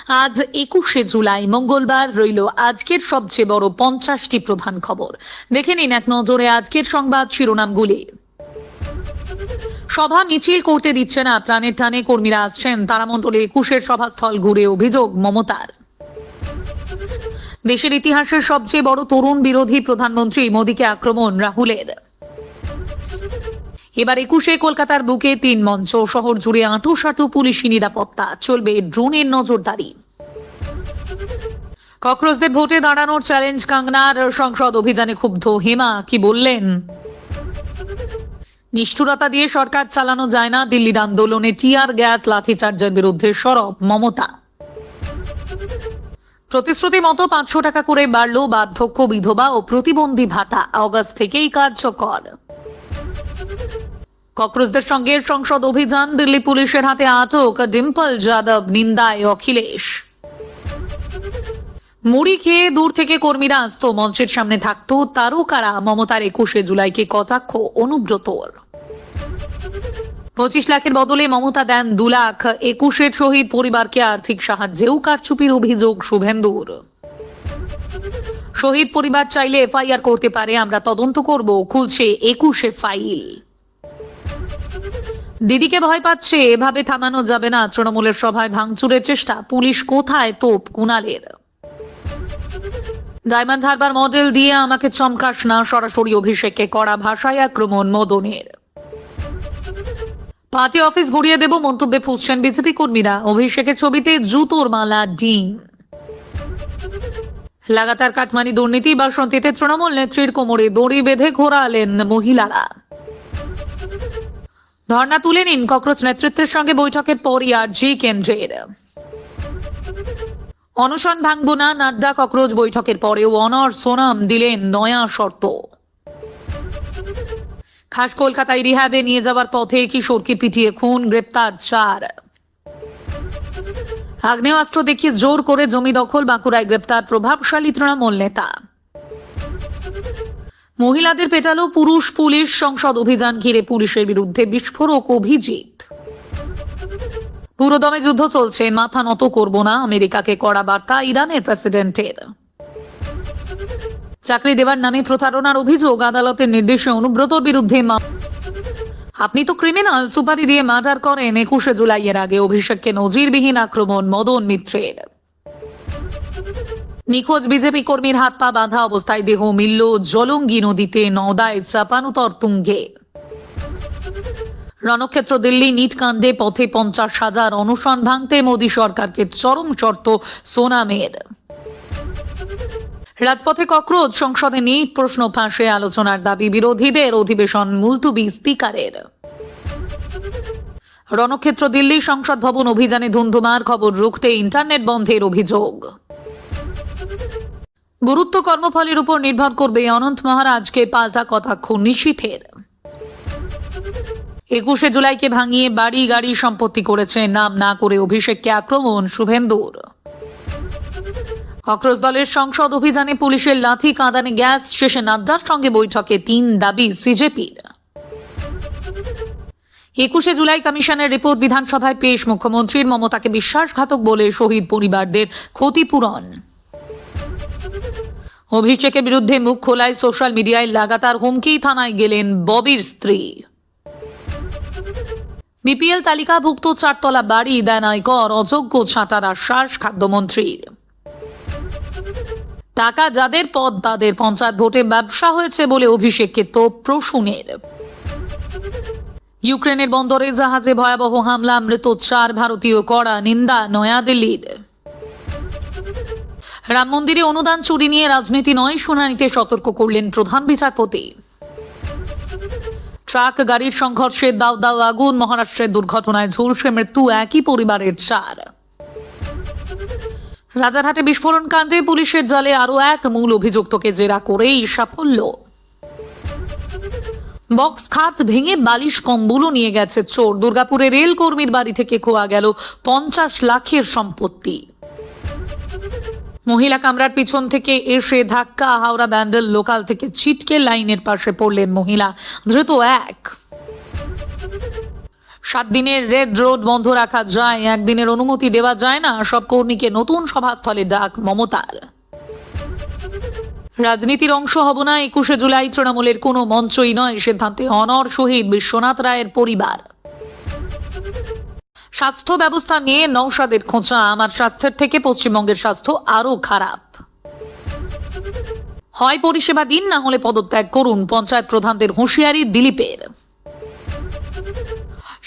আজ ২১শে জুলাই মঙ্গলবার রইল আজকের সবচেয়ে বড় ৫০টি প্রধান খবর। দেখে নিন এক নজরে আজকের সংবাদ শিরোনামগুলি। সভা মিছিল করতে দিচ্ছে না, প্রাণের টানে কর্মীরা আসছেন তারামণ্ডলে ২১এর সভাস্থল ঘুরে অভিযোগ মমতার। দেশের ইতিহাসের সবচেয়ে বড় তরুণ বিরোধী প্রধানমন্ত্রী মোদীকে আক্রমণ রাহুলের। এবার ২১এ কলকাতার বুকে ৩ মঞ্চ, শহর জুড়ে আঁটুসাঁটু পুলিশি নিরাপত্তা, চলবে ড্রোনের নজরদারি। ককরোচদের ভোটে দাঁড়ানোর চ্যালেঞ্জ কাঙ্গনার, সংসদ অভিযানে ক্ষুব্ধ হেমা কি বললেন? নিষ্ঠুরতা দিয়ে সরকার চালানো যায় না, দিল্লির আন্দোলনে টিয়ার গ্যাস লাঠিচার্জের বিরুদ্ধে সরব মমতা। প্রতিশ্রুতি মতো ৫০০ টাকা করে বাড়ল বার্ধক্য, বিধবা ও প্রতিবন্ধী ভাতা, আগস্ট থেকেই কার্যকর। ককরোচদের সঙ্গে সংসদ অভিযান, দিল্লি পুলিশের হাতে আটক ডিম্পল যাদব, নিন্দায় অখিলেশ। মুড়ি খেয়ে দূর থেকে কর্মীরা আসত, মঞ্চের সামনে থাকতো তারকারা, মমতার ২১শে জুলাইকে কটাক্ষ অনুব্রতর। ২৫ লাখের বদলে মমতা দেন ২ লাখ, ২১এর শহীদ পরিবারকে আর্থিক সাহায্যেও কারচুপির অভিযোগ শুভেন্দুর। শহীদ পরিবার চাইলে এফআইআর করতে পারে, আমরা তদন্ত করব, খুলছে ২১এ ফাইল। দিদিকে ভয় পাচ্ছে, এভাবে থামানো যাবে না, তৃণমূলের সভায় ভাঙচুরের চেষ্টা, পুলিশ কোথায় তোপ কুণালের। ডায়মন্ড হারবার মডেল দিয়ে আমাকে চমকাস না, সরাসরি অভিষেককে কড়া ভাষায় আক্রমণ মদনের। পার্টি অফিস গড়িয়ে দেব মন্তব্যে ফুঁসছেন বিজেপি কর্মীরা, অভিষেকের ছবিতে জুতোর মালা ডিম। লাগাতার কাটমানি দুর্নীতি, বাসন্তীতে তৃণমূল নেত্রীর কোমরে দড়ি বেঁধে ঘোরালেন মহিলারা। ধর্ণা তুলে নিন, ককরোচ নেতৃত্বের সঙ্গে বৈঠকের পরই আরজি কেন্দ্রের। অনশন ভাঙব না, নাড্ডা ককরোচ বৈঠকের পরেও অনর সোনাম দিলেন নয়া শর্ত। খাস কলকাতায় রিহ্যাবে নিয়ে যাওয়ার পথে কিশোরকে পিটিয়ে খুন, গ্রেপ্তার ৪। আগ্নেয়াস্ত্র দেখিয়ে জোর করে জমি দখল, বাঁকুড়ায় গ্রেপ্তার প্রভাবশালী তৃণমূল নেতা। মহিলাদের পেটালো পুরুষ পুলিশ, সংসদ অভিযান ঘিরে পুলিশের বিরুদ্ধে বিস্ফোরক অভিজিৎ। পুরোদমে যুদ্ধ চলছে, মাথা নত করব না, আমেরিকাকে কড়া বার্তা ইরানের প্রেসিডেন্টের। চাকরি দেওয়ার নামে প্রতারণার অভিযোগ, আদালতের নির্দেশে অনুব্রতর বিরুদ্ধে। আপনি তো ক্রিমিনাল, সুপারি দিয়ে মার্ডার করেন, ২১শে জুলাইয়ের আগে অভিষেককে নজিরবিহীন আক্রমণ মদন মিত্রের। নিখোঁজ বিজেপি কর্মীর হাত পা বাঁধা অবস্থায় দেহ মিলল জলঙ্গি নদীতে, নওদায় চাপানুতর তুঙ্গে। রণক্ষেত্র দিল্লি নিট কাণ্ডে পথে ৫০,০০০, অনশন ভাঙতে মোদী সরকারকে চরম শর্ত সোনামের। রাজপথে ককরোচ, সংসদে নিট প্রশ্ন ফাঁসে, আলোচনার দাবি বিরোধীদের, অধিবেশন মুলতুবি স্পিকারের। রণক্ষেত্র দিল্লি সংসদ ভবন অভিযানে ধুন্ধুমার, খবর রুখতে ইন্টারনেট বন্ধের অভিযোগ। গুরুত্ব কর্মফলের উপর নির্ভর করবে, অনন্ত মহারাজকে পাল্টা কটাক্ষ নিশীথের। ২১শে জুলাইকে ভাঙিয়ে বাড়ি গাড়ি সম্পত্তি করেছে, নাম না করে অভিষেককে আক্রমণ শুভেন্দুর। ককরোচ দলের সংসদ অভিযানে পুলিশের লাঠি, কাঁদানে গ্যাস, শেষে নাড্ডার সঙ্গে বৈঠকে ৩ দাবি সিজেপির। ২১শে জুলাই কমিশনের রিপোর্ট বিধানসভায় পেশ, মুখ্যমন্ত্রীর, মমতাকে বিশ্বাসঘাতক বলে শহীদ পরিবারদের ক্ষতিপূরণ। অভিষেকের বিরুদ্ধে মুখ খোলায় সোশ্যাল মিডিয়ায় লাগাতার হুমকি, থানায় গেলেন ববির স্ত্রী। বিপিএল তালিকাভুক্ত ৪ তলা বাড়ি দেন আয়কর, অযোগ্য ছাঁটার আশ্বাস খাদ্যমন্ত্রীর। টাকা যাদের, পদ তাদের, পঞ্চায়েত ভোটে ব্যবসা হয়েছে বলে অভিষেককে তো প্রসূনের। ইউক্রেনের বন্দরে জাহাজে ভয়াবহ হামলা, মৃত ৪ ভারতীয়, কড়া নিন্দা নয়াদিল্লির। রাম মন্দিরে অনুদান চুরি নিয়ে রাজনীতি নয়, শুনানিতে সতর্ক করলেন প্রধান বিচারপতি। ট্রাক গাড়ির সংঘর্ষে দাউ দাউ আগুন, মহারাষ্ট্রের দুর্ঘটনায় ঝলসে মৃত্যু একই পরিবারের ৪। রাজারহাটে বিস্ফোরণ কাণ্ডে পুলিশের জালে আরো এক মূল অভিযুক্তকে জেরা করেই সাফল্য। বক্স খাট ভেঙে বালিশ কম্বলও নিয়ে গেছে চোর, দুর্গাপুরে রেল কর্মীর বাড়ি থেকে খোয়া গেল ৫০ লাখের সম্পত্তি। মহিলা কামরার পিছন থেকে এসে ধাক্কা, হাওড়া ব্যান্ডেল লোকাল থেকে ছিটকে লাইনের পাশে পড়লেন মহিলা, ধৃত ১। 7 দিনের রেড রোড বন্ধ রাখা যায়, একদিনের অনুমতি দেওয়া যায় না, সব কর্মীকে নতুন সভাস্থলে ডাক মমতার। রাজনীতির অংশ হব না, 21শে জুলাই তৃণমূলের কোনো মঞ্চই নয়, সিদ্ধান্তে অনড় শহীদ বিশ্বনাথ রায়ের পরিবার। স্বাস্থ্য ব্যবস্থা নিয়ে নওশাদের খোঁচা, আমার স্বাস্থ্যের থেকে পশ্চিমবঙ্গের স্বাস্থ্য আরো খারাপ। হয় পরিষেবা দিন, না হলে পদত্যাগ করুন, পঞ্চায়েত প্রধানদের হুঁশিয়ারি দিলীপের।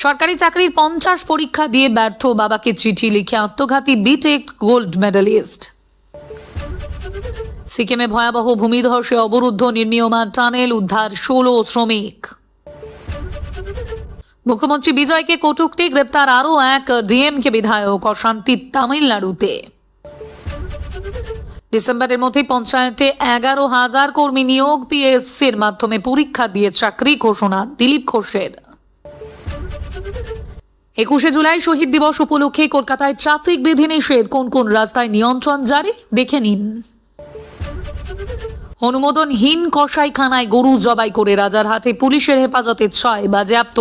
সরকারি চাকরির 50 পরীক্ষা দিয়ে ব্যর্থ বাবাকে চিঠি লিখে আত্মঘাতী বিটেক গোল্ড মেডালিস্ট। সিকিমে ভয়াবহ ভূমিধসে অবরুদ্ধ নির্মীয়মান টানেল, উদ্ধার 16 শ্রমিক। মুখ্যমন্ত্রী বিজয়কে কটূক্তি, গ্রেপ্তার আরও এক ডিএমকে বিধায়ক, অশান্তি তামিলনাড়ুতে। ডিসেম্বরের মধ্যে পঞ্চায়েতে 11,000 কর্মী নিয়োগ, পিএসসির মাধ্যমে পরীক্ষা দিয়ে চাকরি ঘোষণা দিলীপ ঘোষের। 21শে জুলাই শহীদ দিবস উপলক্ষে কলকাতায় ট্রাফিক বিধিনিষেধ, কোন কোন রাস্তায় নিয়ন্ত্রণ জারি দেখে নিন। অনুমোদনহীন কসাইখানায় গরু জবাই করে রাজারহাটে পুলিশের হেফাজতে 6 বাজেয়াপ্ত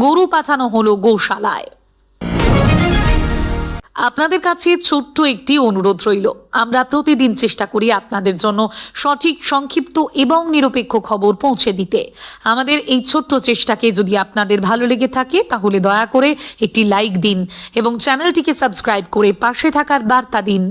গরু পাঠানো হলো গোশালায়। আপনাদের কাছে ছোট্ট একটি অনুরোধ রইল, আমরা প্রতিদিন চেষ্টা করি আপনাদের জন্য সঠিক, সংক্ষিপ্ত এবং নিরপেক্ষ খবর পৌঁছে দিতে। আমাদের এই ছোট্ট চেষ্টাকে যদি আপনাদের ভালো লেগে থাকে তাহলে দয়া করে একটি লাইক দিন এবং চ্যানেলটিকে সাবস্ক্রাইব করে পাশে থাকার বার্তা দিন।